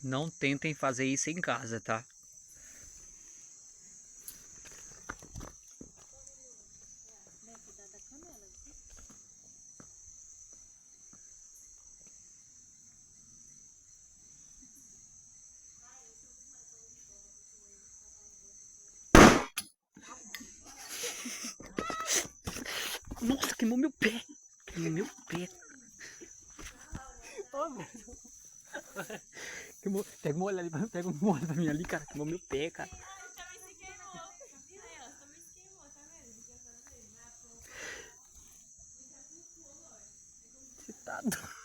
Não tentem fazer isso em casa, tá? Nossa, queimou meu pé. Queimou meu pé. Queimou. Pega um olho ali, pega um olho pra mim ali, cara. Queimou meu pé, cara. Você tá doido.